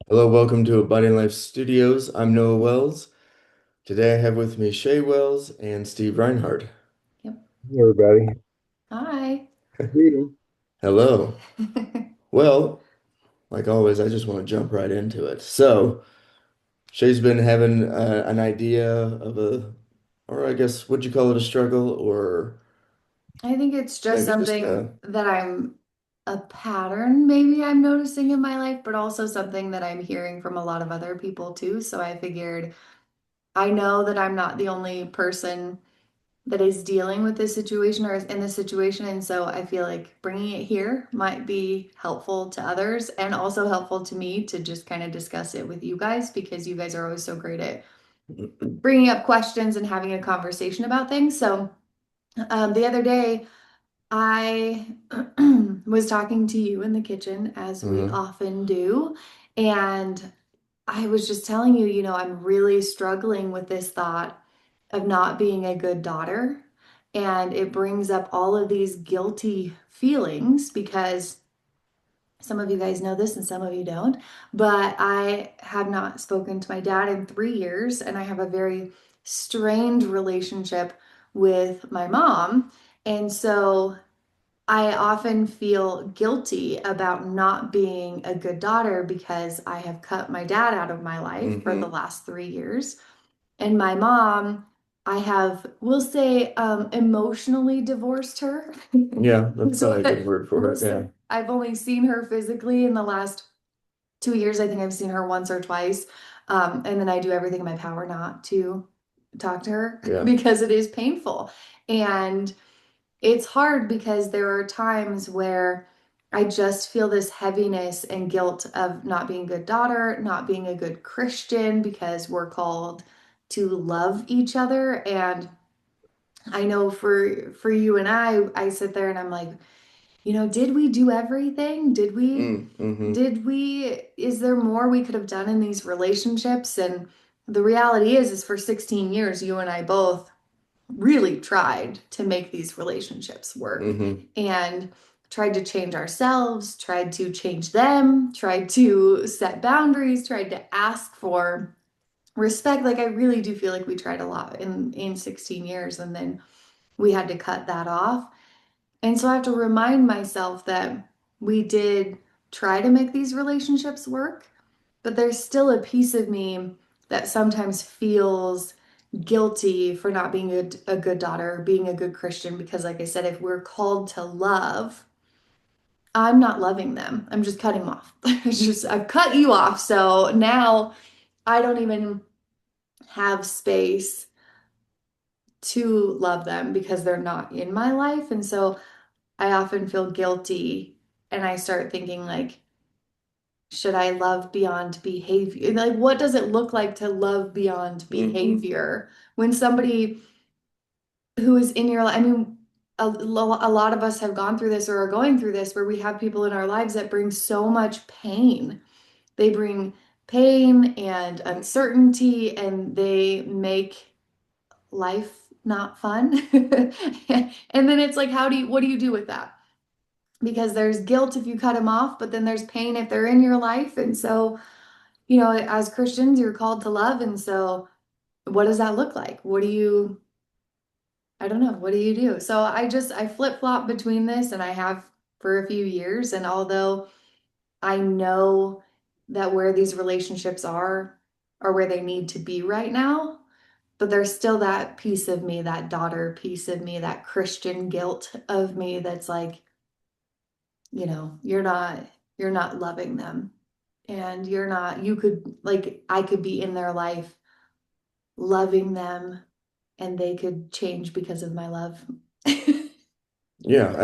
Hello, welcome to Abiding Life Studios. I'm Noah Wells. Today I have with me Shay Wells and Steve Reinhardt. Yep. Hey, everybody. Hi. Greeting. Hello. Well, like always, I just want to jump right into it. So, Shay's been having an idea of or I guess, would you call it a struggle, or I think it's just maybe just something that I'm a pattern maybe I'm noticing in my life, but also something that I'm hearing from a lot of other people too. So I figured I know that I'm not the only person that is dealing with this situation or is in this situation. And so I feel like bringing it here might be helpful to others and also helpful to me to just kind of discuss it with you guys because you guys are always so great at bringing up questions and having a conversation about things. So the other day, I was talking to you in the kitchen as we Mhm. often do, and I was just telling you, I'm really struggling with this thought of not being a good daughter. And it brings up all of these guilty feelings because some of you guys know this and some of you don't, but I have not spoken to my dad in 3 years, and I have a very strained relationship with my mom. And so I often feel guilty about not being a good daughter because I have cut my dad out of my life for the Mhm. last 3 years. And my mom, I have, we'll say, emotionally divorced her. Yeah, that's So probably a good word for we'll it. Yeah. say I've only seen her physically in the last 2 years. I think I've seen her once or twice. And then I do everything in my power not to talk to her Yeah. because it is painful. And it's hard because there are times where I just feel this heaviness and guilt of not being a good daughter, not being a good Christian because we're called to love each other. And I know for you and I sit there and I'm like, did we do everything? Mm-hmm. Is there more we could have done in these relationships? And the reality is for 16 years, you and I both really tried to make these relationships work Mm-hmm. and tried to change ourselves, tried to change them, tried to set boundaries, tried to ask for respect. Like I really do feel like we tried a lot in 16 years and then we had to cut that off. And so I have to remind myself that we did try to make these relationships work, but there's still a piece of me that sometimes feels guilty for not being a good daughter, being a good Christian, because, like I said, if we're called to love, I'm not loving them. I'm just cutting them off. It's just, I've cut you off. So now I don't even have space to love them because they're not in my life. And so I often feel guilty and I start thinking, like, should I love beyond behavior? Like, what does it look like to love beyond Mm-hmm. behavior when somebody who is in your life? I mean, a lot of us have gone through this or are going through this where we have people in our lives that bring so much pain. They bring pain and uncertainty and they make life not fun. And then it's like, what do you do with that? Because there's guilt if you cut them off, but then there's pain if they're in your life. And so, as Christians, you're called to love. And so, what does that look like? I don't know, what do you do? So, I flip flop between this and I have for a few years. And although I know that where these relationships are where they need to be right now, but there's still that piece of me, that daughter piece of me, that Christian guilt of me that's like, you're not loving them. And you could, like, I could be in their life loving them and they could change because of my love. Yeah,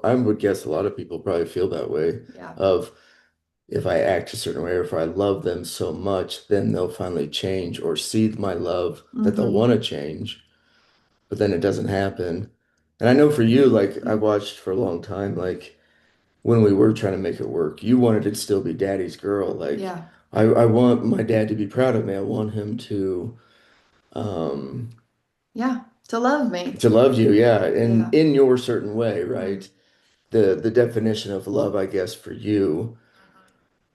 I would guess a lot of people probably feel that way Yeah. of if I act a certain way or if I love them so much, then they'll finally change or see my love that they'll Hmm. want to change, but then it doesn't happen. And I know for you, like I watched for a long time, like when we were trying to make it work, you wanted to still be daddy's girl. Like Yeah. I want my dad to be proud of me. I want him um Yeah. To love me. to love you, yeah, Yeah. in your certain way, Mm. right? The definition of love, I guess, for you.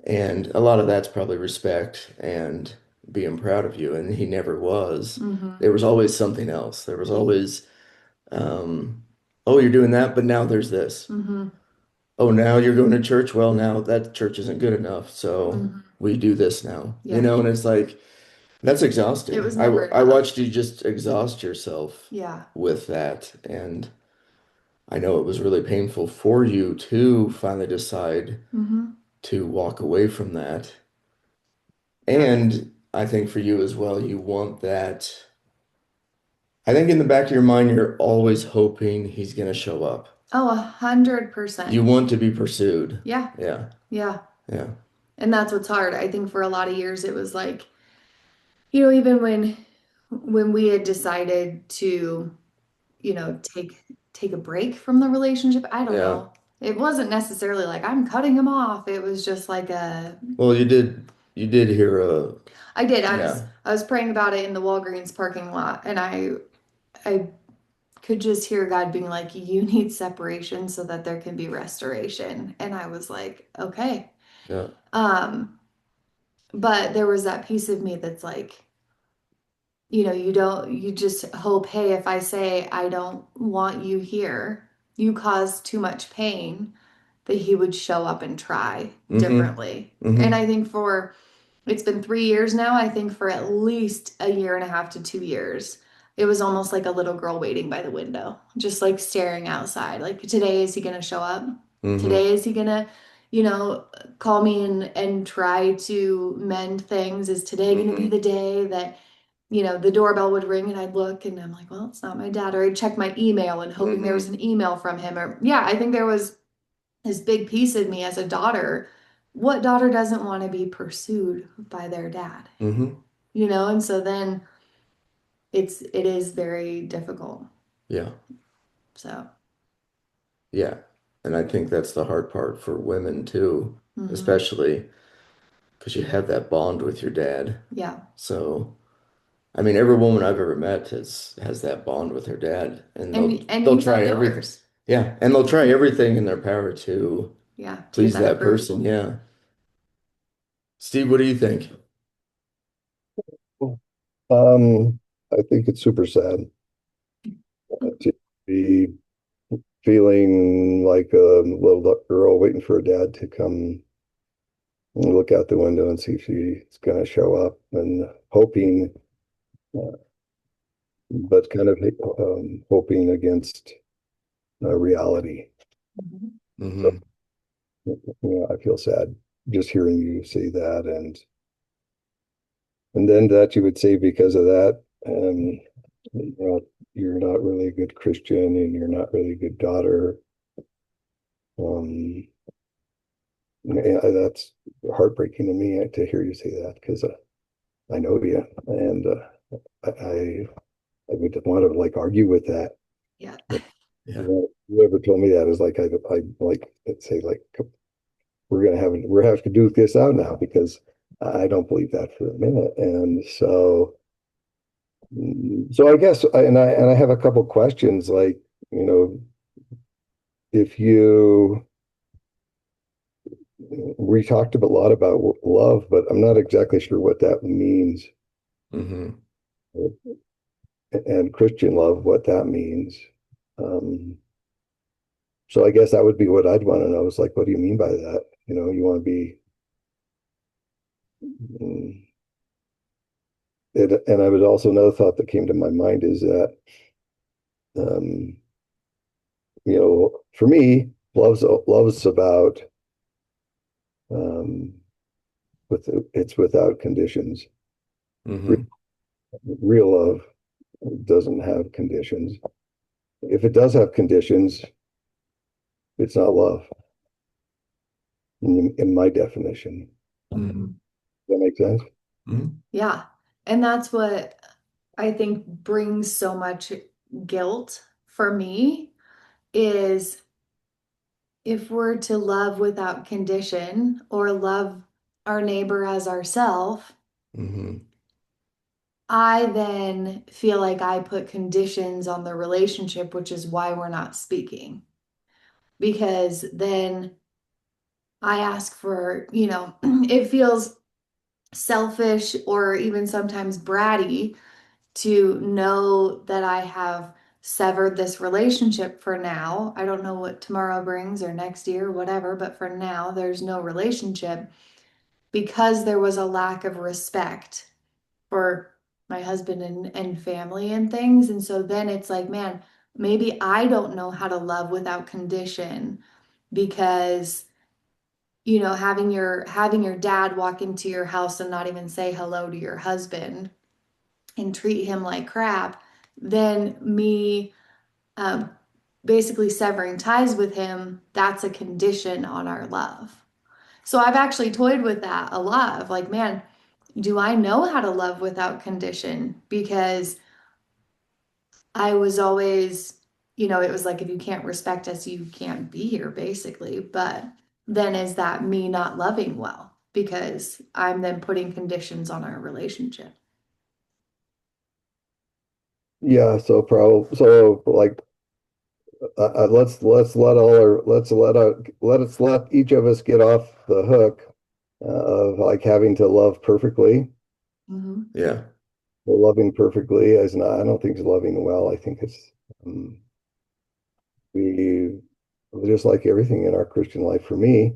And a lot of that's probably respect and being proud of you. And he never was. Hmm. There was always something else. There was always, oh, you're doing that, but now there's this. Hmm. Oh, now you're going to church? Well, now that church isn't good enough. So Hmm. we do this now, Yeah. and it's like, that's It exhausting. was I, never I enough. watched you just exhaust yourself Yeah. with that. And I know it was really painful for you to finally decide Hmm. to walk away from that. Yeah. And I think for you as well, you want that. I think in the back of your mind, you're always hoping he's going to show up. Oh, 100%. You want to be pursued. Yeah. Yeah. Yeah. Yeah. And that's what's hard. I think for a lot of years it was like, even when we had decided to, take a break from the relationship, I don't Yeah. know. It wasn't necessarily like I'm cutting him off. It was just like Well, you did hear I did. I was yeah. I was praying about it in the Walgreens parking lot, and I could just hear God being like, "You need separation so that there can be restoration." And I was like, "Okay." Yeah. Um, but there was that piece of me that's like, you just hope, hey, if I say I don't want you here, you cause too much pain, that he would show up and try Mm-hmm. differently. And Mm-hmm. I think it's been 3 years now. I think for at least a year and a half to 2 years, it was almost like a little girl waiting by the window, just like staring outside. Like, today, is he going to show up? Mm-hmm. Today, is he going to, you know, call me and try to mend things? Is today going to be Mm-hmm. the day that, the doorbell would ring and I'd look and I'm like, well, it's not my dad. Or I'd check my email and hoping there was Mm-hmm. an email from him. Or, yeah, I think there was this big piece of me as a daughter. What daughter doesn't want to be pursued by their dad? Mm-hmm. And so then it is very difficult. Yeah. So, Yeah. And I think that's the hard part for women too, hmm. especially because you have that bond with your dad. Yeah. So, I mean, every woman I've ever met has that bond with her dad, and they'll And they'll you've try had everything. yours. Yeah, and they'll try everything in their power to Yeah, to get please that that person. approval. Yeah. Steve, what do you think? I think it's super sad to be feeling like a little girl waiting for her dad to come and look out the window and see if she's going to show up and hoping, uh, but kind of hoping against reality. Mhm. So, Hmm. I feel sad just hearing you say that, and then that you would say because of that, you know, you're not really a good Christian and you're not really a good daughter. Um, yeah, that's heartbreaking to me to hear you say that because I know you, and I would want to like argue with that. Yeah. Yeah. Whoever told me that is like I like say like we're having to do this out now because I don't believe that for a minute, and so I guess and I have a couple questions like if you we talked a lot about love, but I'm not exactly sure what that means. Hmm. And Christian love, what that means. Um, so I guess that would be what I'd want to know is like, what do you mean by that? You want to be, mm, and I was also another thought that came to my mind is that, um, for me, love's about, um, it's without conditions. Re- Hmm. Real love doesn't have conditions. If it does have conditions, it's not love in my definition. Hmm. Mhm. Does that make sense? Hmm. Yeah. And that's what I think brings so much guilt for me is if we're to love without condition or love our neighbor as ourself, Hmm. I then feel like I put conditions on the relationship, which is why we're not speaking. Because then I ask for, it feels selfish or even sometimes bratty to know that I have severed this relationship for now. I don't know what tomorrow brings or next year, whatever, but for now, there's no relationship because there was a lack of respect for my husband and family and things. And so then it's like, man, maybe I don't know how to love without condition because having your dad walk into your house and not even say hello to your husband and treat him like crap, then me um, basically severing ties with him, that's a condition on our love. So I've actually toyed with that a lot of like, man, do I know how to love without condition? Because I was always, it was like, if you can't respect us, you can't be here, basically. But then is that me not loving well? Because I'm then putting conditions on our relationship. Yeah, so probably so like let's let all our let's let each of us get off the hook of like having to love perfectly. Hmm. Yeah. Well, loving perfectly is not, I don't think it's loving well. I think it's um, we just like everything in our Christian life. For me,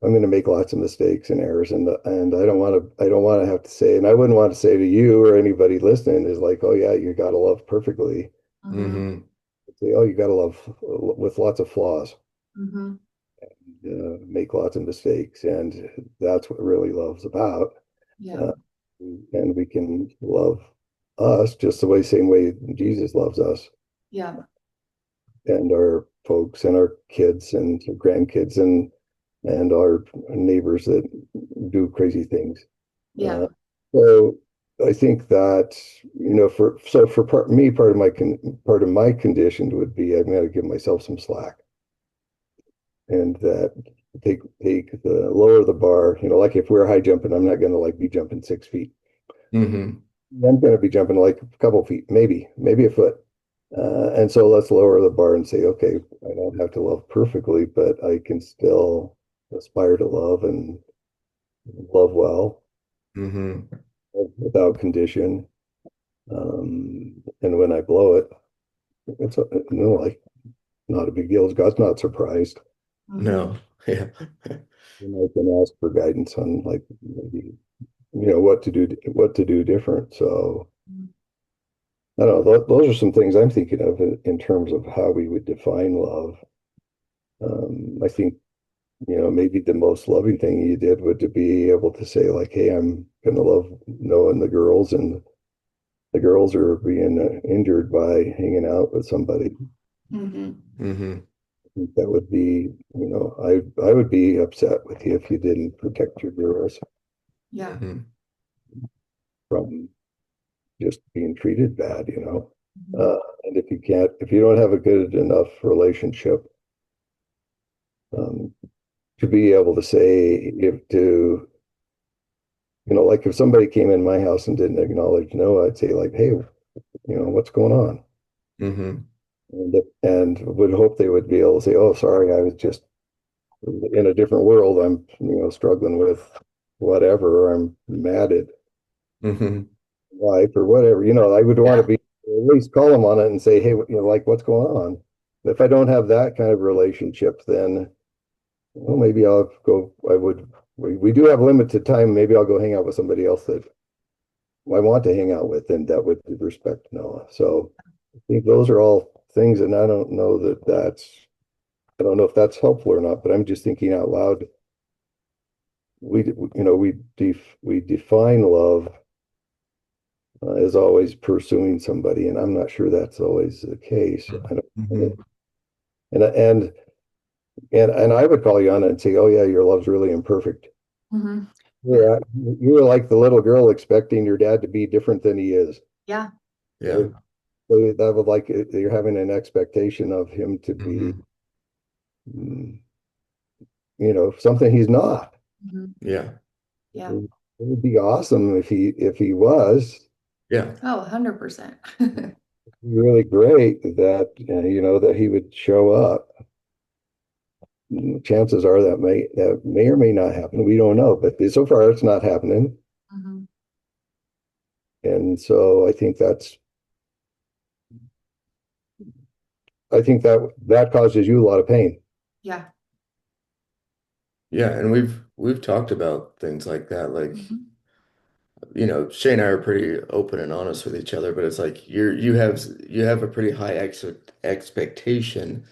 I'm going to make lots of mistakes and errors, and I don't want to have to say, and I wouldn't want to say to you or anybody listening is like, oh yeah, you got to love perfectly. Hmm. Hmm. Say, oh, you got to love with lots of flaws, Hmm. make lots of mistakes, and that's what really love's about. Yeah. Uh, and we can love us just the way, same way Jesus loves us Yeah. and our folks and our kids and grandkids and our neighbors that do crazy things. Uh, Yeah. so I think that for part of part of my condition would be I'm going to give myself some slack and that take the lower the bar. Like if we're high jumping, I'm not going to like be jumping 6 feet. Hmm. I'm going to be jumping like a couple feet, maybe a foot. And so let's lower the bar and say, okay, I don't have to love perfectly, but I can still aspire to love and love well Hmm. without condition. And when I blow it, it's like not a big deal. God's not surprised. Hmm. No. Yeah. And I can ask for guidance on like maybe what to do different. So I don't know. Those are some things I'm thinking of in terms of how we would define love. I think maybe the most loving thing you did would to be able to say like, "Hey, I'm gonna love Noah and the girls, and the girls are being injured by hanging out with somebody." Hmm. Hmm. I think that would be, I would be upset with you if you didn't protect your girls Yeah. Hmm. from just being treated bad. Hmm. And if you don't have a good enough relationship, um, to be able to say, like if somebody came in my house and didn't acknowledge no, I'd say like, hey, what's going on? Hmm. And would hope they would be able to say, oh, sorry, I was just in a different world. I'm, struggling with whatever, or I'm mad at Hmm. life or whatever. I would want to Yeah. be at least call them on it and say, hey, like what's going on? If I don't have that kind of relationship, then well, maybe I'll go. We do have limited time. Maybe I'll go hang out with somebody else that I want to hang out with, and that would respect Noah. So I think those are all things, and I don't know if that's helpful or not, but I'm just thinking out loud. We define love as always pursuing somebody, and I'm not sure that's always the case. I don't, Hmm. and and and I would call you on it and say, oh yeah, your love's really imperfect. Hmm. Yeah. Yeah, you were like the little girl expecting your dad to be different than he is. Yeah. Yeah. So that would like you're having an expectation of him to be, Hmm. mm, something he's not. Hmm. Yeah. Yeah. It would be awesome if he was Yeah. Oh, 100%. really great that that he would show up. chances are that may or may not happen. We don't know, but so far it's not happening. Mhm. And so I think that causes you a lot of pain. Yeah. Yeah, and we've talked about things like that. Like, Mhm. Shay and I are pretty open and honest with each other, but it's like you have a pretty high expectation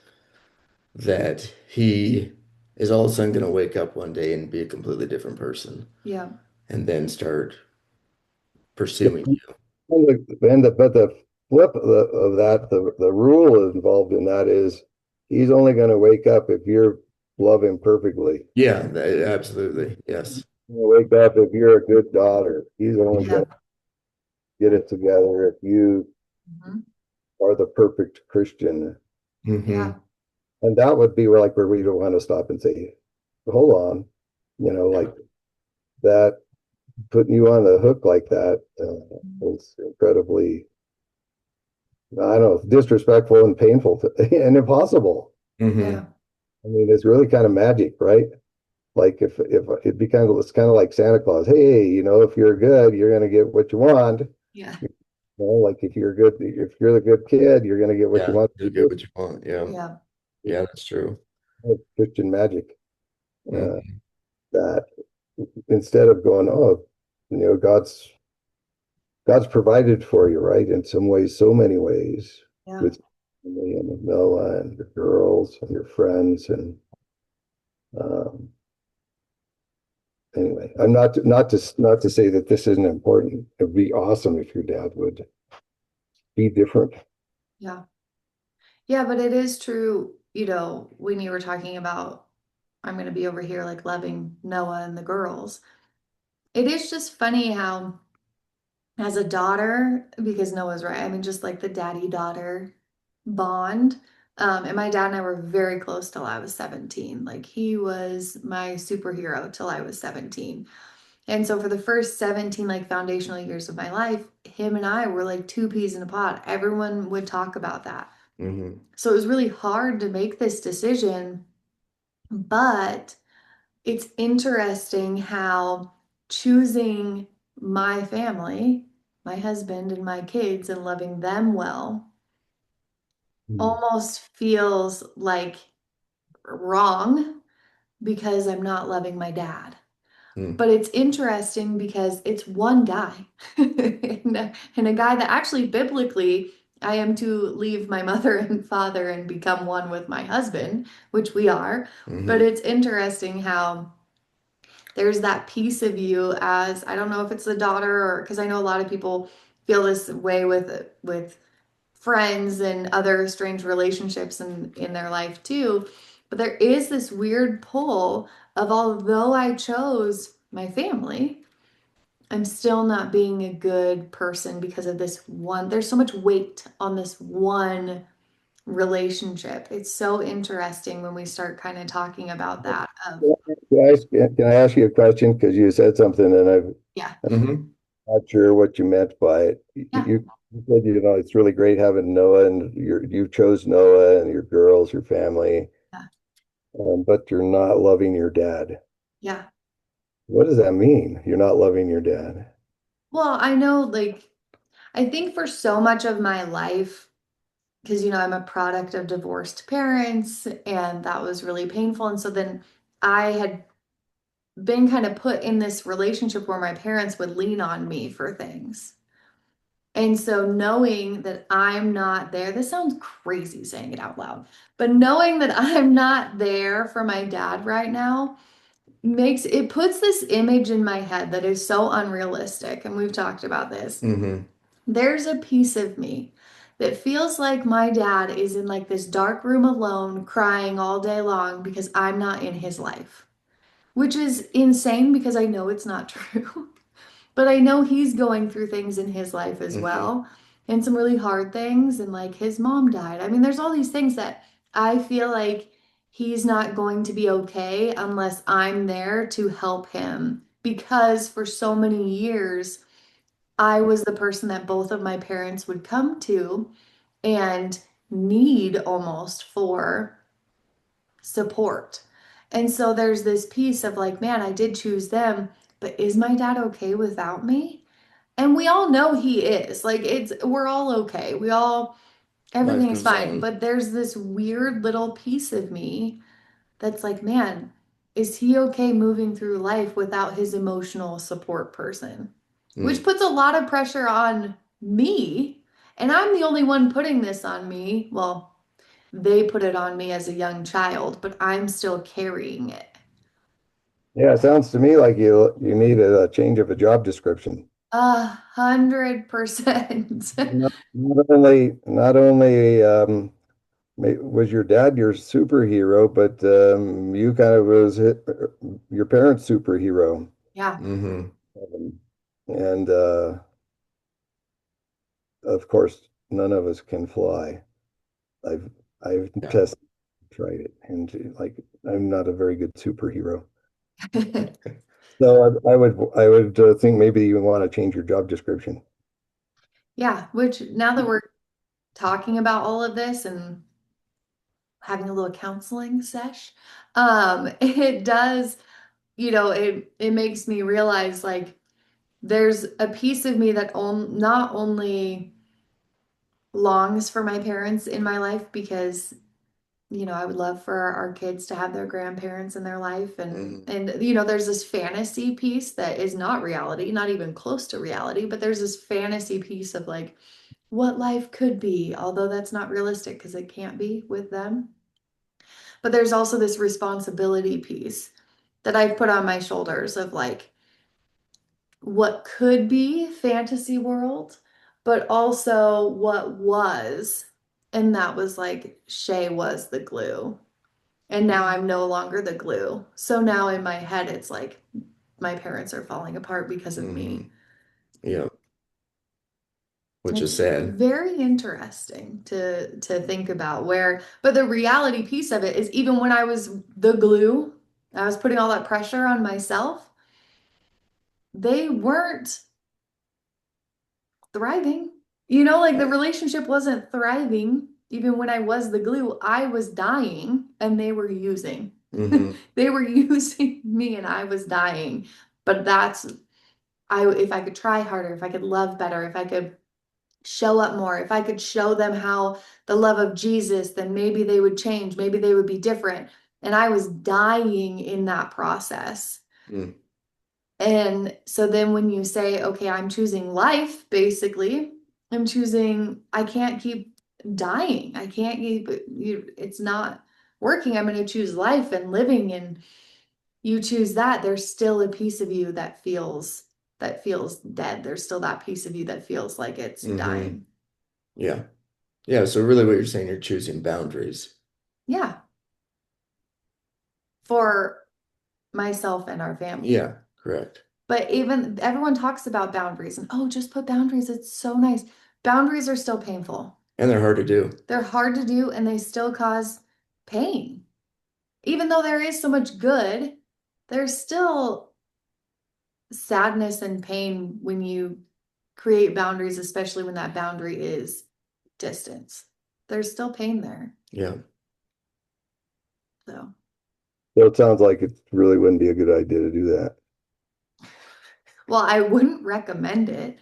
that he is all of a sudden going to wake up one day and be a completely different person Yeah. and then start pursuing you. But the flip of that, the rule involved in that is he's only going to wake up if you love him perfectly. Yeah, absolutely. Yes. He's gonna wake up if you're a good daughter. He's only Yeah. going to get it together if you Mhm. are the perfect Christian. Hmm. Yeah. And that would be like where we don't want to stop and say, hold on, Yeah. like that putting you on the hook like that is incredibly, I don't know, disrespectful and painful and impossible. Hmm. Yeah. I mean, it's really kind of magic, right? Like if it becomes, it's kind of like Santa Claus. Hey, if you're good, you're gonna get what you want. Yeah. Like if you're the good kid, you're gonna get what you Yeah. want. Do get what you want. Yeah. Yeah. Yeah, that's true. It's Christian magic. Uh, Hmm. that instead of going, oh, God's provided for you, right? In some ways, so many ways, Yeah. with me and Noah and your girls and your friends. And um, anyway, I'm not to say that this isn't important. It'd be awesome if your dad would be different. Yeah. Yeah, but it is true, when you were talking about I'm going to be over here like loving Noah and the girls. It is just funny how, as a daughter, because Noah's right, I mean, just like the daddy daughter bond. And my dad and I were very close till I was 17. Like, he was my superhero till I was 17. And so, for the first 17, like, foundational years of my life, him and I were like two peas in a pod. Everyone would talk about that. Hmm. So, it was really hard to make this decision, but it's interesting how choosing my family, my husband and my kids, and loving them well Mm. almost feels like wrong because I'm not loving my dad. Mm. But it's interesting because it's one guy and a guy that actually biblically I am to leave my mother and father and become one with my husband, which we are. But Hmm. it's interesting how there's that piece of you as I don't know if it's the daughter or because I know a lot of people feel this way with friends and other strange relationships in their life too. But there is this weird pull of although I chose my family, I'm still not being a good person because of this one. There's so much weight on this one relationship. It's so interesting when we start kind of talking about that of Can I ask you a question? Because you said something and yeah, Hmm. I'm not sure what you meant by it. yeah, You said, it's really great having Noah and you chose Noah and your girls, your family, yeah, but you're not loving your dad. yeah. What does that mean? You're not loving your dad. Well, I know, like, I think for so much of my life, because, I'm a product of divorced parents, and that was really painful. And so then I had been kind of put in this relationship where my parents would lean on me for things. And so knowing that I'm not there, this sounds crazy saying it out loud, but knowing that I'm not there for my dad right now makes it puts this image in my head that is so unrealistic. And we've talked about this. Hmm. There's a piece of me that feels like my dad is in like this dark room alone, crying all day long because I'm not in his life, which is insane because I know it's not true. But I know he's going through things in his life as Hmm. well, and some really hard things. And like his mom died. I mean, there's all these things that I feel like he's not going to be okay unless I'm there to help him. Because for so many years, I was the person that both of my parents would come to and need almost for support. And so there's this piece of like, man, I did choose them, but is my dad okay without me? And we all know he is. Like we're all okay. Life Everything's goes fine. on. But there's this weird little piece of me that's like, man, is he okay moving through life without his emotional support person? Which Mm. puts a lot of pressure on me. And I'm the only one putting this on me. Well, they put it on me as a young child, but I'm still carrying it. Yeah, it sounds to me like you need a change of a job description. 100%. Not only was your dad your superhero, but you kind of was your parents' superhero. Yeah. Hmm. Um, and of course, none of us can fly. I've I've Yeah. tested, tried it, and like I'm not a very good superhero. So I would think maybe you want to change your job description. Yeah, which now that we're talking about all of this and having a little counseling sesh, it does, it makes me realize like there's a piece of me that not only longs for my parents in my life because I would love for our kids to have their grandparents in their life Hmm. and there's this fantasy piece that is not reality, not even close to reality, but there's this fantasy piece of like what life could be, although that's not realistic because it can't be with them. But there's also this responsibility piece that I've put on my shoulders of like what could be fantasy world, but also what was. And that was like Shay was the glue. And now I'm no longer the glue. So now in my head, it's like my parents are falling apart because of Hmm. me. Yeah, which It's is sad. very interesting to think about but the reality piece of it is even when I was the glue, I was putting all that pressure on myself, they weren't thriving. Like the relationship wasn't thriving. Even when I was the glue, I was dying and they were using. Hmm. They were using me and I was dying. But if I could try harder, if I could love better, if I could show up more, if I could show them how the love of Jesus, then maybe they would change, maybe they would be different. And I was dying in that process. Mm. And so then when you say, okay, I'm choosing life, basically, I can't keep dying. I can't keep, it's not working. I'm going to choose life and living. And you choose that. There's still a piece of you that feels dead. There's still that piece of you that feels like it's Hmm. dying. Yeah. Yeah. So really what you're saying, you're choosing boundaries. Yeah, for myself and our family. Yeah, correct. But even everyone talks about boundaries and oh, just put boundaries. It's so nice. Boundaries are still painful. And they're hard to do. They're hard to do and they still cause pain. Even though there is so much good, there's still sadness and pain when you create boundaries, especially when that boundary is distance. There's still pain there. Yeah. So, So it sounds like it really wouldn't be a good idea to do that. well, I wouldn't recommend it.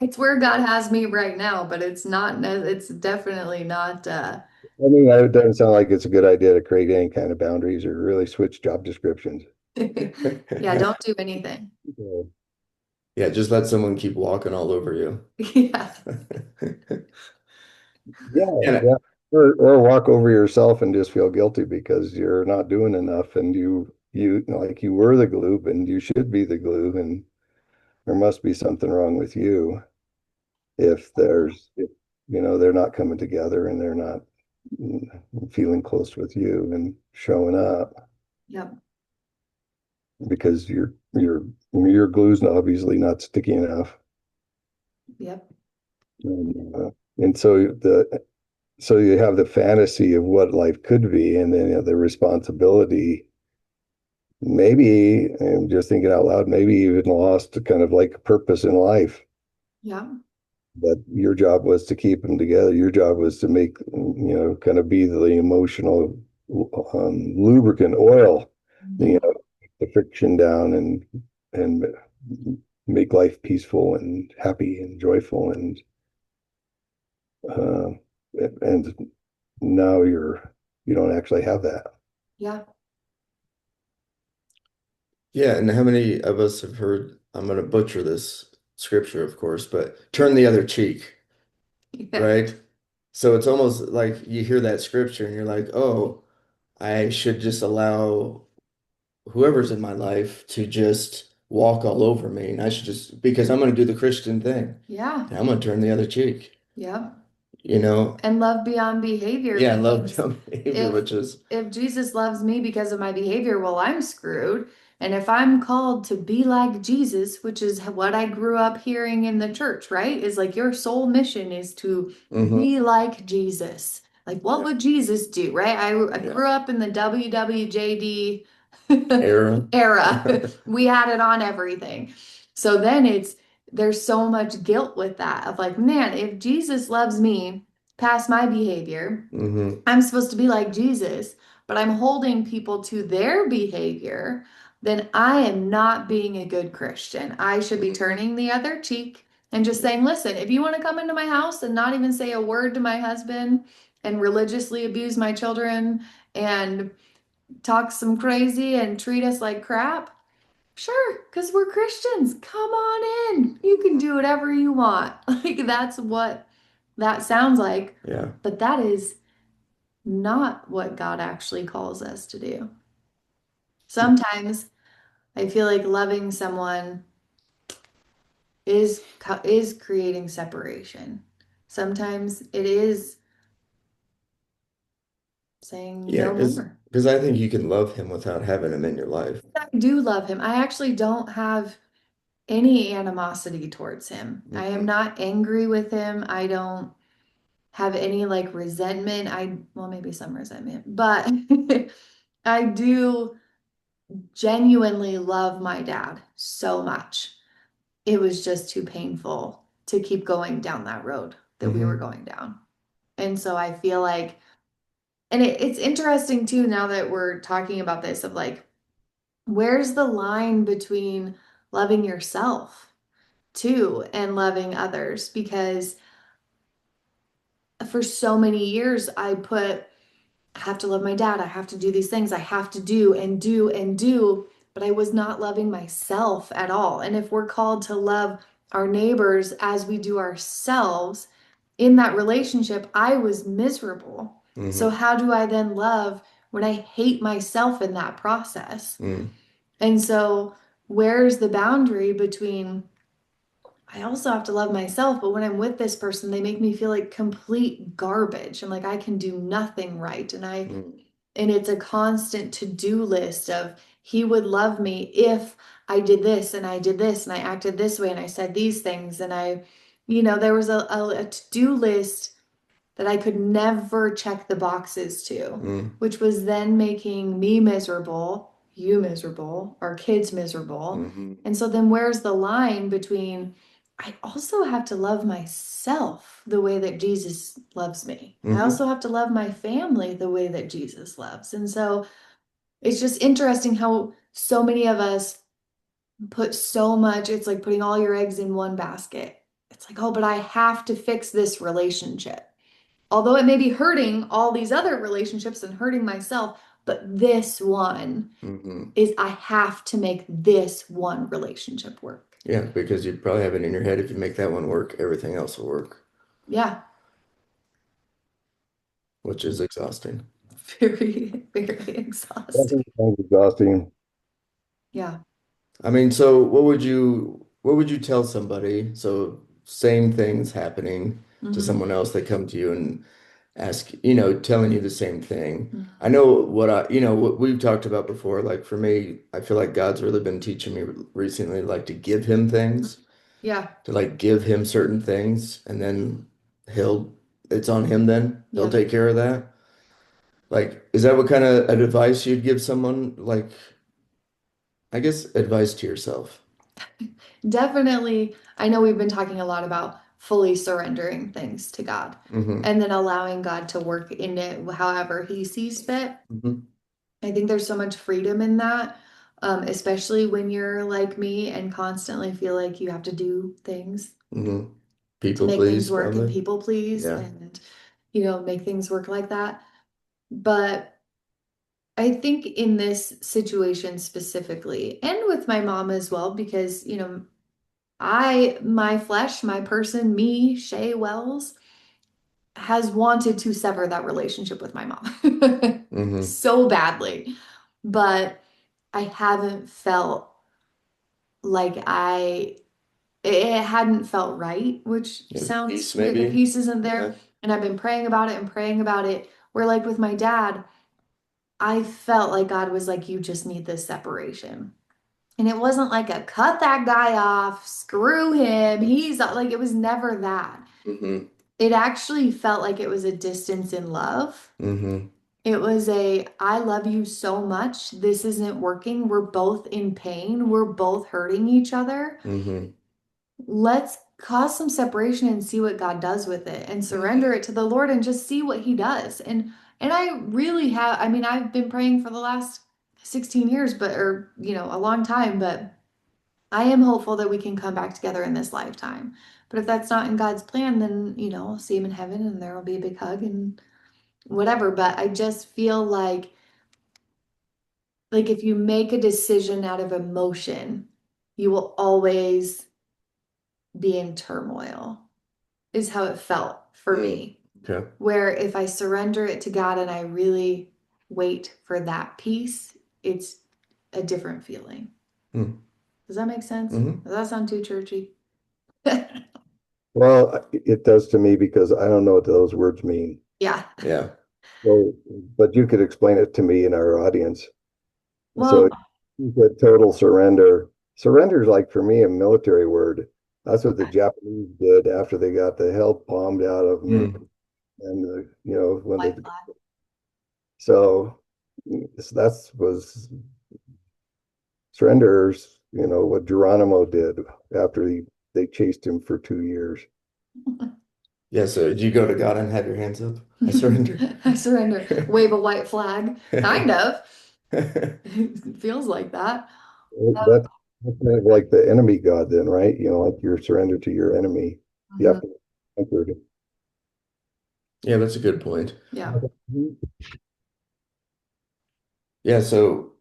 It's where God has me right now, but it's not, it's definitely not, I mean, it doesn't sound like it's a good idea to create any kind of boundaries or really switch job descriptions. yeah, don't do anything. So, Yeah, just let someone keep walking all over you. Yeah. yeah, And yeah. Or walk over yourself and just feel guilty because you're not doing enough and you like you were the glue and you should be the glue and there must be something wrong with you if they're not coming together and they're not feeling close with you and showing up Yep. because your glue's not obviously not sticky enough. Yep. And so you have the fantasy of what life could be, and then you have the responsibility. Maybe I'm just thinking out loud. Maybe you even lost kind of like a purpose in life. Yep. But your job was to keep them together. Your job was to make kind of be the emotional lubricant oil, you Mhm. know, the friction down and make life peaceful and happy and joyful uh, and now you don't actually have that. Yeah. Yeah, and how many of us have heard, I'm going to butcher this scripture, of course, but turn the other cheek, Yeah. right? So it's almost like you hear that scripture and you're like, oh, I should just allow whoever's in my life to just walk all over me. And I should just, because I'm going to do the Christian thing Yeah. and I'm going to turn the other cheek, Yeah. you know? And love beyond behavior Yeah, I love means behavior, if which is, if Jesus loves me because of my behavior, well, I'm screwed. And if I'm called to be like Jesus, which is what I grew up hearing in the church, right? Is like your sole mission is to hmm be like Jesus. Like, what yeah, would Jesus do, right? I yeah, grew up in the WWJD era. era. We had it on everything. So then there's so much guilt with that of like, man, if Jesus loves me past my behavior, hmm I'm supposed to be like Jesus, but I'm holding people to their behavior, then I am not being a good Christian. I should be turning the other cheek and just saying, listen, if you want to come into my house and not even say a word to my husband and religiously abuse my children and talk some crazy and treat us like crap, sure, because we're Christians. Come on in. You can do whatever you want. Like that's what that sounds like. Yeah. But that is not what God actually calls us to do. Sometimes I feel like loving someone is creating separation. Sometimes it is saying Yeah, no more. because I think you can love him without having him in your life. I do love him. I actually don't have any animosity towards him. I am hmm not angry with him. I don't have any like resentment. Well, maybe some resentment, but I do genuinely love my dad so much. It was just too painful to keep going down that road that we were hmm going down. And so I feel like, and it's interesting too, now that we're talking about this, of like, where's the line between loving yourself too and loving others? Because for so many years, I have to love my dad. I have to do these things. I have to do and do and do. But I was not loving myself at all. And if we're called to love our neighbors as we do ourselves in that relationship, I was miserable. So, hmm how do I then love when I hate myself in that process? mm And so, where's the boundary between I also have to love myself, but when I'm with this person, they make me feel like complete garbage. I'm like, I can do nothing right. mm And it's a constant to-do list of he would love me if I did this and I did this and I acted this way and I said these things. And there was a to-do list that I could never check the boxes to, mm which was then making me miserable, you miserable, our kids miserable. hmm And so then where's the line between I also have to love myself the way that Jesus loves me. I hmm also have to love my family the way that Jesus loves. And so it's just interesting how so many of us put so much, it's like putting all your eggs in one basket. It's like, oh, but I have to fix this relationship. Although it may be hurting all these other relationships and hurting myself, but this one hmm is I have to make this one relationship work. Yeah, because you probably have it in your head if you make that one work, everything else will work, Yeah, which is exhausting. very, very That exhausting. sounds exhausting. Yeah. I mean, so what would you tell somebody? So same things happening to hmm someone else, they come to you and ask, telling you the same thing. I hmm know what we've talked about before. Like for me, I feel like God's really been teaching me recently, like to give him things, Yeah. to like give him certain things, and then he'll, it's on him then. He'll Yeah. take care of that. Like, is that what kind of advice you'd give someone? Like, I guess advice to yourself. Definitely. I know we've been talking a lot about fully surrendering things to God Hmm. and then allowing God to work in it however he sees fit. Hmm. I think there's so much freedom in that, especially when you're like me and constantly feel like you have to do things Hmm. to People make things please, work and probably. people please Yeah. and, make things work like that. But I think in this situation specifically, and with my mom as well, because, my flesh, my person, me, Shay Wells, has wanted to sever that relationship with my mom Hmm. so badly. But I haven't felt like it hadn't felt right, which Yeah. sounds Peace, weird. The maybe. peace isn't there. Yeah. And I've been praying about it and praying about it. Where, like, with my dad, I felt like God was like, you just need this separation. And it wasn't like a cut that guy off, screw him. He's like, it was never that. Hmm. It actually felt like it was a distance in love. Hmm. It was I love you so much. This isn't working. We're both in pain. We're both hurting each other. Hmm. Let's cause some separation and see what God does with it and surrender it to the Lord and just see what he does. And I really have, I mean, I've been praying for the last 16 years, but or a long time, but I am hopeful that we can come back together in this lifetime. But if that's not in God's plan, then, I'll see him in heaven and there will be a big hug and whatever. But I just feel like if you make a decision out of emotion, you will always be in turmoil, is how it felt for Mm. me. Okay. Where if I surrender it to God and I really wait for that peace, it's a different feeling. Mm. Does that make sense? Hmm. Does that sound too churchy? Well, it does to me because I don't know what those words mean. Yeah. Yeah. So, but you could explain it to me and our audience. So Well, you said total surrender. Surrender is like for me a military word. That's what the Japanese did after they got the hell bombed out of them, Mm. and you know when white the flag. so that's was surrenders. You know what Geronimo did after they chased him for 2 years. Yeah. So do you go to God and have your hands up? I surrender. I surrender. Wave a white flag. Kind of. It feels like that. That's kind of like the enemy God, then, right? You know, like you're surrendered to your enemy. You Mhm. have to be conquered. Yeah, that's a good point. Yeah. Yeah. So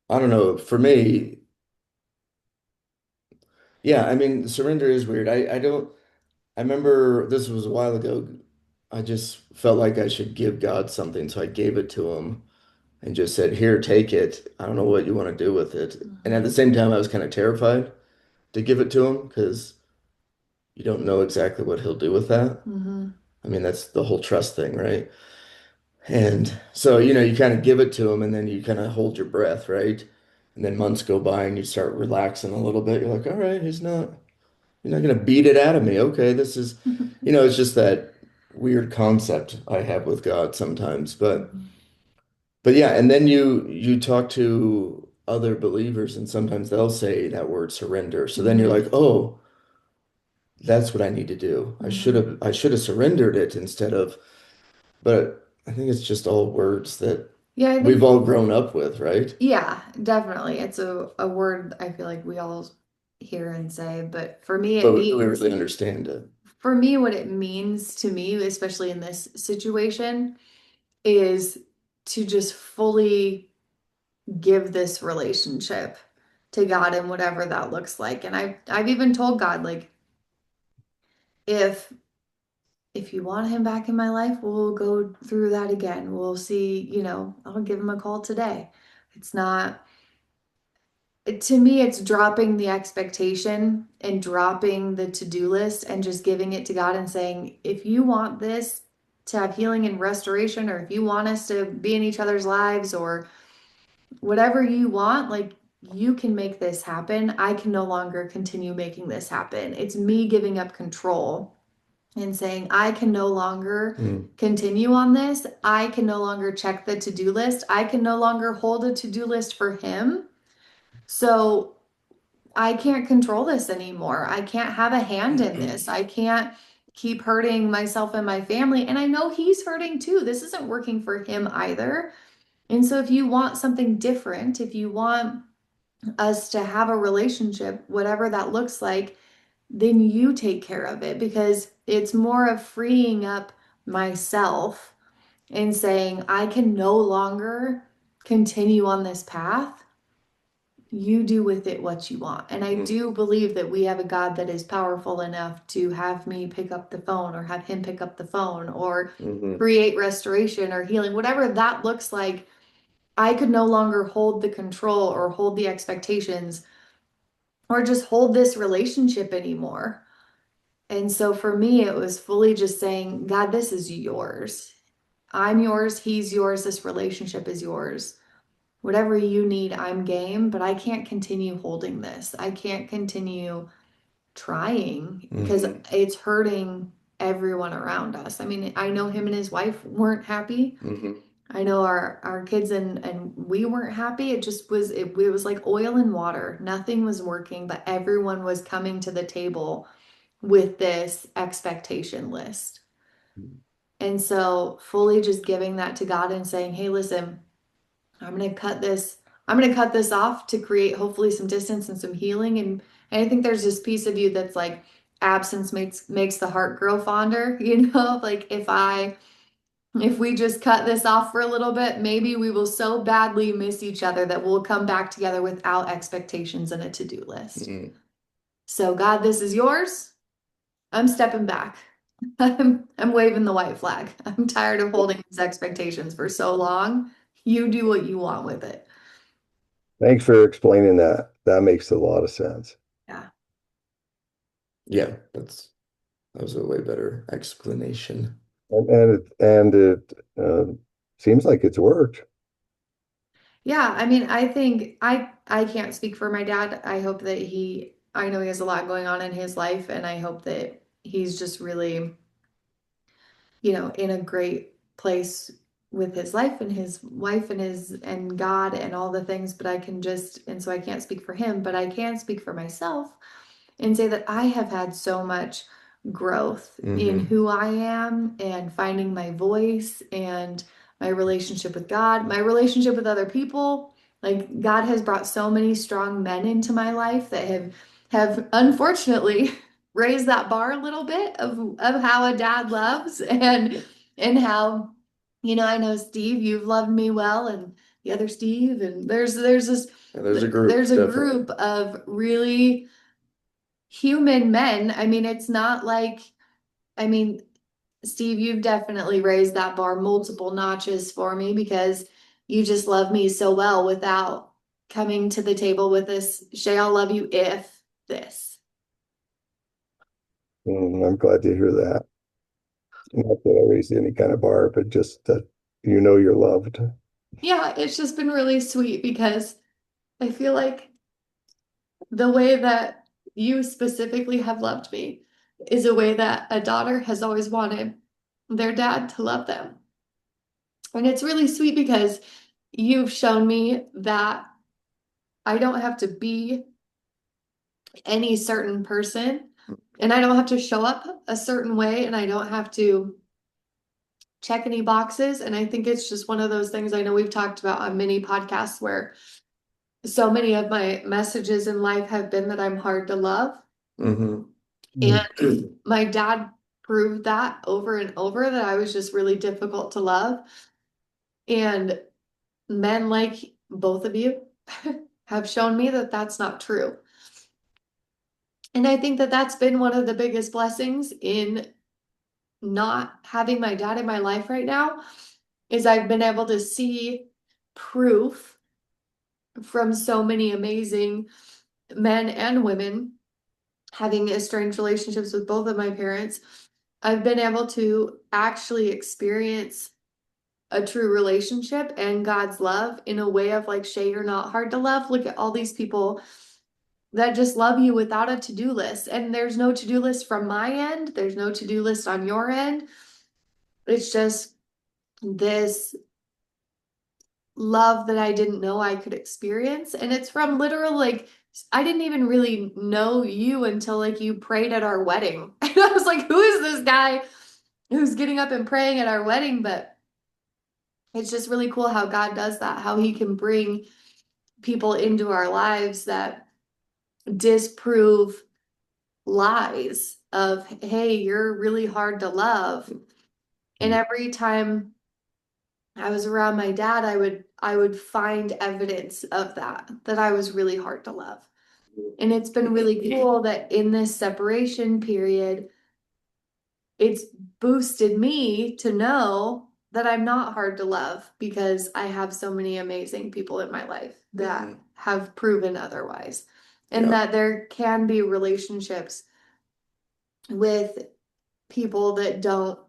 I don't know. For me, yeah, I mean, surrender is weird. I don't, I remember this was a while ago. I just felt like I should give God something. So I gave it to him and just said, here, take it. I don't know what you want to do with it. And at Mhm. the same time, I was kind of terrified to give it to him because you don't know exactly what he'll do with that. Mhm. I mean, that's the whole trust thing, right? And so, you kind of give it to him and then you kind of hold your breath, right? And then months go by and you start relaxing a little bit. You're like, all right, you're not gonna beat it out of me. Okay, this is, it's just that weird concept I have with God sometimes. But yeah, and then you talk to other believers and sometimes they'll say that word surrender. So then you're Mhm. like, oh, that's what I need to do. Mhm. I should have surrendered it instead of, but I think it's just all words that Yeah, I we've think, all grown up with, right? yeah, definitely. It's a word I feel like we all hear and say, but for me, it But do we means, really understand it? for me, what it means to me, especially in this situation, is to just fully give this relationship to God and whatever that looks like. And I've even told God, like, if if you want him back in my life, we'll go through that again. We'll see, I'll give him a call today. It's not, to me, it's dropping the expectation and dropping the to-do list and just giving it to God and saying, if you want this to have healing and restoration, or if you want us to be in each other's lives, or whatever you want, like, you can make this happen. I can no longer continue making this happen. It's me giving up control and saying, I can no longer Mm. continue on this. I can no longer check the to do list. I can no longer hold a to do list for him. So I can't control this anymore. I can't have a hand in this. I can't keep hurting myself and my family. And I know he's hurting too. This isn't working for him either. And so if you want something different, if you want us to have a relationship, whatever that looks like, then you take care of it because it's more of freeing up myself and saying, I can no longer continue on this path. You do with it what you want. And I Mm, do believe that we have a God that is powerful enough to have me pick up the phone or have him pick up the phone or hmm create restoration or healing, whatever that looks like. I could no longer hold the control or hold the expectations or just hold this relationship anymore. And so for me, it was fully just saying, God, this is yours. I'm yours. He's yours. This relationship is yours. Whatever you need, I'm game, but I can't continue holding this. I can't continue trying because hmm it's hurting everyone around us. I mean, I know him and his wife weren't happy. hmm I know our kids and we weren't happy. It just was it was like oil and water. Nothing was working, but everyone was coming to the table with this expectation list. And so fully just giving that to God and saying, "Hey, listen, I'm going to cut this I'm going to cut this off to create hopefully some distance and some healing." And I think there's this piece of you that's like absence makes the heart grow fonder, like if we just cut this off for a little bit, maybe we will so badly miss each other that we'll come back together without expectations and a to-do list. hmm So, God, this is yours. I'm stepping back. I'm waving the white flag. I'm tired of holding these expectations for so long. You do what you want with it. Thanks for explaining that. That makes a lot of sense. Yeah. Yeah, that was a way better explanation. And it seems like it's worked. Yeah, I mean, I think I can't speak for my dad. I know he has a lot going on in his life and I hope that he's just really, in a great place with his life and his wife and his and God and all the things, but and so I can't speak for him, but I can speak for myself and say that I have had so much growth in Hmm who I am and finding my voice and my relationship with God, my relationship with other people. Like God has brought so many strong men into my life that have unfortunately raised that bar a little bit of how a dad loves and how I know Steve, you've loved me well and the other Steve and Yeah, there's a there's group, a definitely. group of really human men. I mean, it's not like, I mean, Steve, you've definitely raised that bar multiple notches for me because you just love me so well without coming to the table with this, Shay, I'll love you if this. I'm glad to hear that. Not that I raised any kind of bar, but just that you know you're loved. Yeah, it's just been really sweet because I feel like the way that you specifically have loved me is a way that a daughter has always wanted their dad to love them. And it's really sweet because you've shown me that I don't have to be any certain person and I don't have to show up a certain way and I don't have to check any boxes. And I think it's just one of those things I know we've talked about on many podcasts where so many of my messages in life have been that I'm hard to love. Hmm And my dad proved that over and over that I was just really difficult to love. And men like both of you have shown me that that's not true. And I think that that's been one of the biggest blessings in not having my dad in my life right now is I've been able to see proof from so many amazing men and women having estranged relationships with both of my parents. I've been able to actually experience a true relationship and God's love in a way of like, Shay, you're not hard to love. Look at all these people that just love you without a to-do list. And there's no to-do list from my end. There's no to-do list on your end. It's just this love that I didn't know I could experience. And it's from literal like I didn't even really know you until like you prayed at our wedding. And I was like, who is this guy who's getting up and praying at our wedding? But it's just really cool how God does that, how he can bring people into our lives that disprove lies of, hey, you're really hard to love. And every time I was around my dad, I would find evidence of that I was really hard to love. And it's been really cool that in this separation period, it's boosted me to know that I'm not hard to love because I have so many amazing people in my life that have proven otherwise. And Yeah. that there can be relationships with people that don't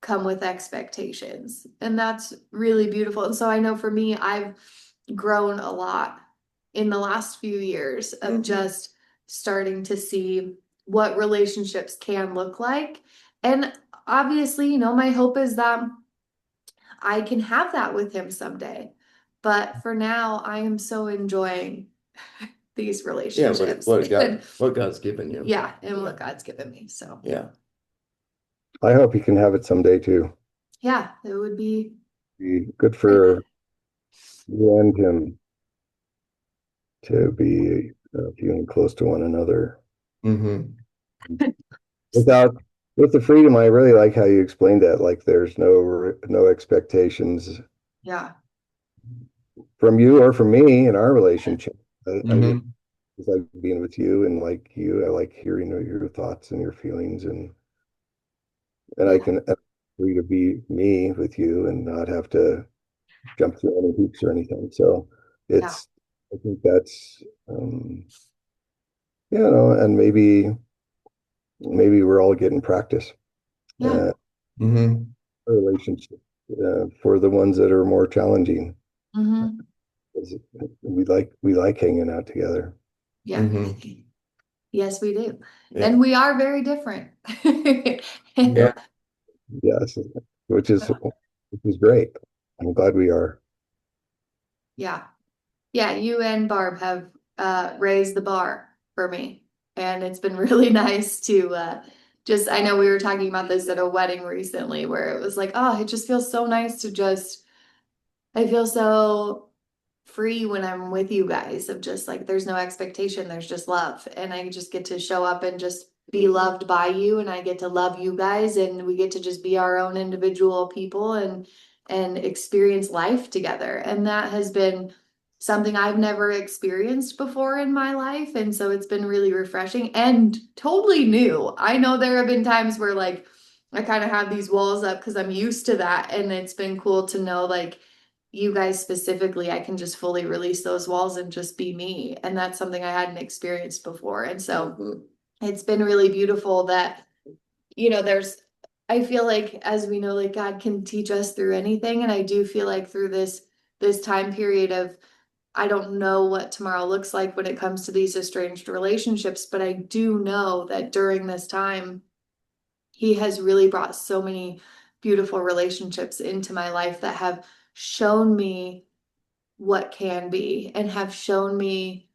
come with expectations. And that's really beautiful. And so I know for me, I've grown a lot in the last few years of just starting to see what relationships can look like. And obviously, my hope is that I can have that with him someday. But for now, I am so enjoying these Yeah, relationships. what God's given you. Yeah, and what God's given me. So, Yeah. I hope you can have it someday too. yeah, it would be Be good great. for you and him to be feeling close to one another Mm-hmm. without with the freedom. I really like how you explained that. Like there's no expectations Yeah. from you or from me in our relationship. I really Mm-hmm. like being with you and like you. I like hearing your thoughts and your feelings, and I Yeah. can free to be me with you and not have to jump through any hoops or anything. So Yeah. it's I think that's and maybe we're all getting practice Yeah. Mm-hmm. relationship for the ones that are more challenging. Hmm. 'Cause we like hanging out together. Yeah. Mm-hmm. Yes, we do. Yeah. And we are very different. Yeah. Yes, which is which is great. I'm glad we are. Yeah. Yeah, you and Barb have raised the bar for me. And it's been really nice to I know we were talking about this at a wedding recently where it was like, oh, it just feels so nice to I feel so free when I'm with you guys of just like there's no expectation, there's just love. And I just get to show up and just be loved by you and I get to love you guys and we get to just be our own individual people and experience life together. And that has been something I've never experienced before in my life. And so it's been really refreshing and totally new. I know there have been times where like I kind of have these walls up because I'm used to that. And it's been cool to know like you guys specifically, I can just fully release those walls and just be me. And that's something I hadn't experienced before. And so it's been really beautiful that, I feel like as we know, like God can teach us through anything. And I do feel like through this time period of I don't know what tomorrow looks like when it comes to these estranged relationships, but I do know that during this time, he has really brought so many beautiful relationships into my life that have shown me what can be and have shown me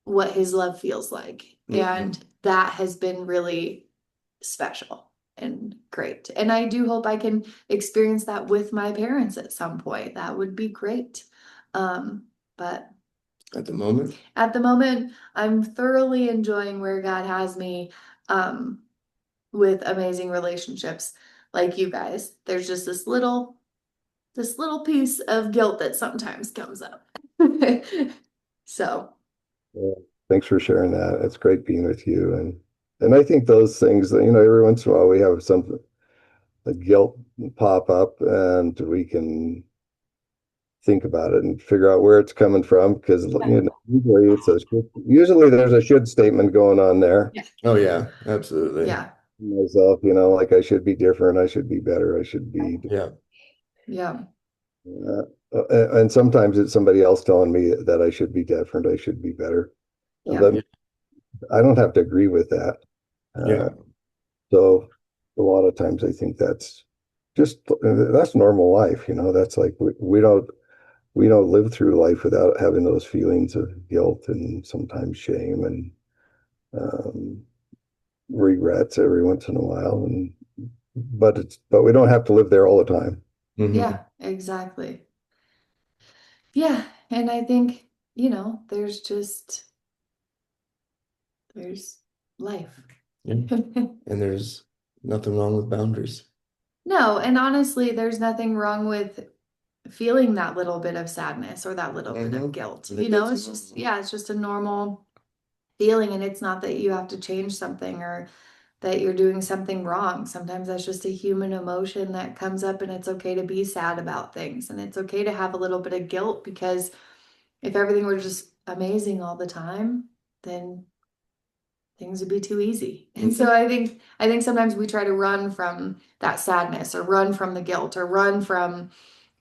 what his love feels like. And that has been really special and great. And I do hope I can experience that with my parents at some point. That would be great. But At the moment. at the moment, I'm thoroughly enjoying where God has me with amazing relationships like you guys. There's just this little piece of guilt that sometimes comes up. So, Yeah. Thanks for sharing that. It's great being with you, and I think those things that every once in a while we have some a guilt pop up, and we can think about it and figure out where it's coming from because usually there's a should statement going on there. yeah. Oh yeah, absolutely. Yeah. Myself, like I should be different, I should be better, I should be. Yeah. Yeah. And sometimes it's somebody else telling me that I should be different, I should be better. And Yeah. then I don't have to agree with that. Yeah. So a lot of times I think that's normal life. That's like we don't we don't live through life without having those feelings of guilt and sometimes shame and um, regrets every once in a while. And but we don't have to live there all the time. Hmm. Yeah, exactly. Yeah, and I think, there's life. Yeah. And there's nothing wrong with boundaries. No, and honestly, there's nothing wrong with feeling that little bit of sadness or that little bit of Hmm. guilt. I think that's It's just, normal. yeah, it's just a normal feeling, and it's not that you have to change something or that you're doing something wrong. Sometimes that's just a human emotion that comes up, and it's okay to be sad about things, and it's okay to have a little bit of guilt because if everything were just amazing all the time, then things would be too easy. And so Hmm. I think sometimes we try to run from that sadness or run from the guilt or run from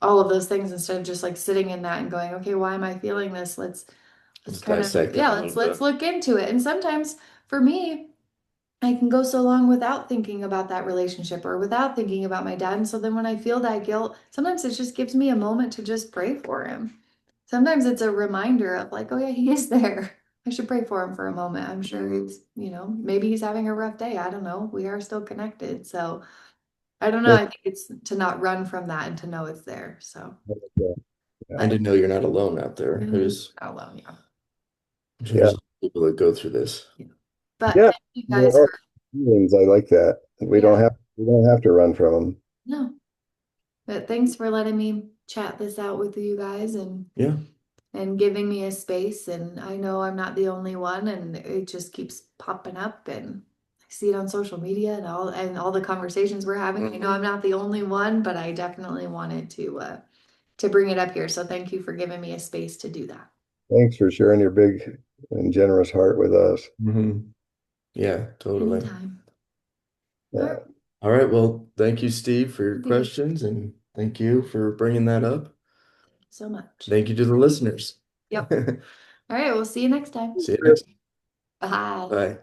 all of those things instead of just like sitting in that and going, okay, why am I feeling this? Let's Let's kind of, dissect it yeah, a little let's bit. look into it. And sometimes for me, I can go so long without thinking about that relationship or without thinking about my dad. And so then when I feel that guilt, sometimes it just gives me a moment to just pray for him. Sometimes it's a reminder of like, oh yeah, he is there. I should pray for him for a moment. I'm sure he's, maybe he's having a rough day. I don't know. We are still connected. So I don't know. Yeah, I think it's to not run from that and to know it's there. So, And but to know you're not alone out there. There's, not alone, yeah. I'm sure yeah, there's people that go through this. Yeah. But yeah. thank you There guys are for, feelings. I like that. yeah, We don't have to run from them. no, but thanks for letting me chat this out with you guys Yeah. and giving me a space. And I know I'm not the only one, and it just keeps popping up, and I see it on social media and all the conversations we're having. I know I'm Hmm. not the only one, but I definitely wanted to bring it up here. So thank you for giving me a space to do that. Thanks for sharing your big and generous heart with us. Hmm. Yeah, totally. Anytime. All right. Yeah. All right. Well, thank you, Steve, for your Thank you questions, and thank you for bringing that up. so much. Thank you to the listeners. Yep. All right. We'll see you next time. See you next. Bye. Bye.